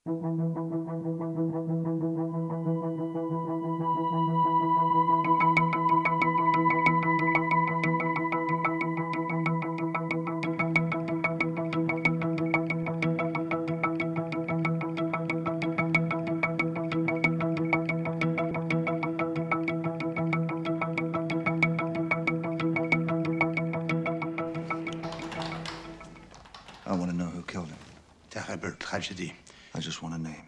I want to know who killed him. Terrible tragedy. I just want a name.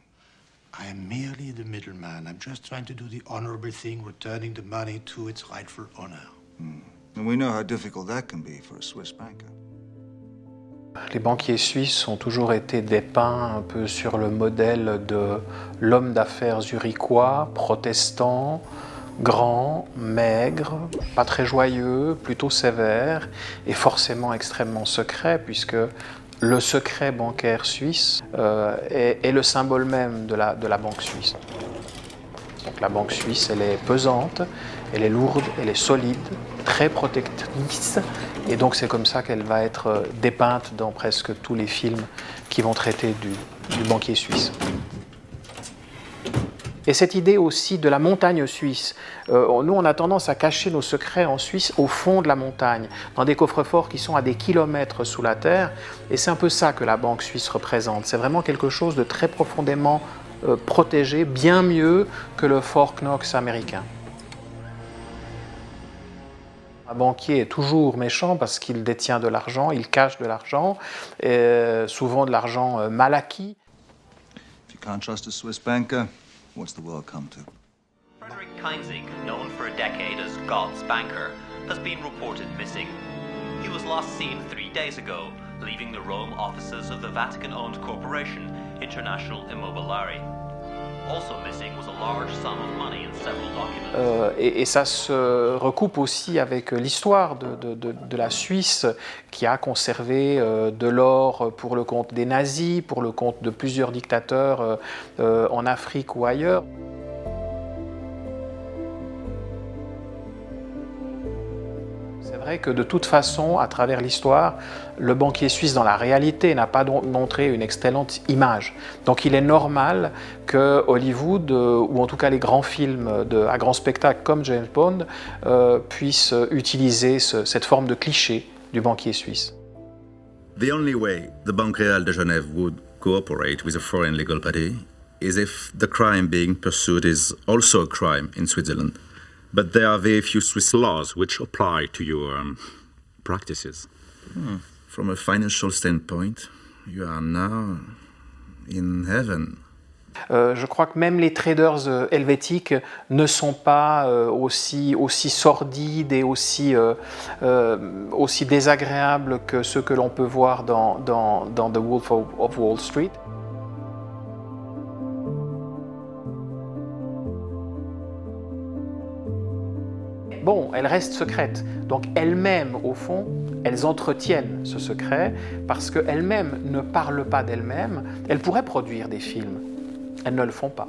I am merely the middleman. I'm just trying to do the honorable thing, returning the money to its rightful owner. And we know how difficult that can be for a Swiss banker. Les banquiers suisses ont toujours été dépeints un peu sur le modèle de l'homme d'affaires zurichois, protestant, grand, maigre, pas très joyeux, plutôt sévère et forcément extrêmement secret, puisque le secret bancaire suisse est le symbole même de la banque suisse. Donc la banque suisse, elle est pesante, elle est lourde, elle est solide, très protectrice, et donc c'est comme ça qu'elle va être dépeinte dans presque tous les films qui vont traiter du banquier suisse. Et cette idée aussi de la montagne suisse. Nous, on a tendance à cacher nos secrets en Suisse au fond de la montagne, dans des coffres-forts qui sont à des kilomètres sous la terre. Et c'est un peu ça que la banque suisse représente. C'est vraiment quelque chose de très profondément protégé, bien mieux que le Fort Knox américain. Un banquier est toujours méchant parce qu'il détient de l'argent, il cache de l'argent, souvent de l'argent mal acquis. If you can't trust a Swiss banker, what's the world come to? Frederick Kainzig, known for a decade as God's banker, has been reported missing. He was last seen 3 days ago, leaving the Rome offices of the Vatican-owned corporation, International Immobiliare. Also missing was a large sum of money and several documents. Et ça se recoupe aussi avec l'histoire de la Suisse qui a conservé de l'or pour le compte des nazis, pour le compte de plusieurs dictateurs en Afrique ou ailleurs. C'est vrai que de toute façon, à travers l'histoire, le banquier suisse dans la réalité n'a pas montré une excellente image. Donc il est normal que Hollywood, ou en tout cas les grands films à grand spectacle comme James Bond, puissent utiliser cette forme de cliché du banquier suisse. The only way the Banque Reale de Genève would cooperate with a foreign legal body is if the crime being pursued is also a crime in Switzerland. But there are very few Swiss laws which apply to your practices. From a financial standpoint, you are now in heaven. Je crois que même les traders helvétiques ne sont pas aussi sordides et aussi désagréables que ceux que l'on peut voir dans The Wolf of Wall Street. Bon, elles restent secrètes, donc elles-mêmes, au fond, elles entretiennent ce secret parce qu'elles-mêmes ne parlent pas d'elles-mêmes. Elles pourraient produire des films, elles ne le font pas.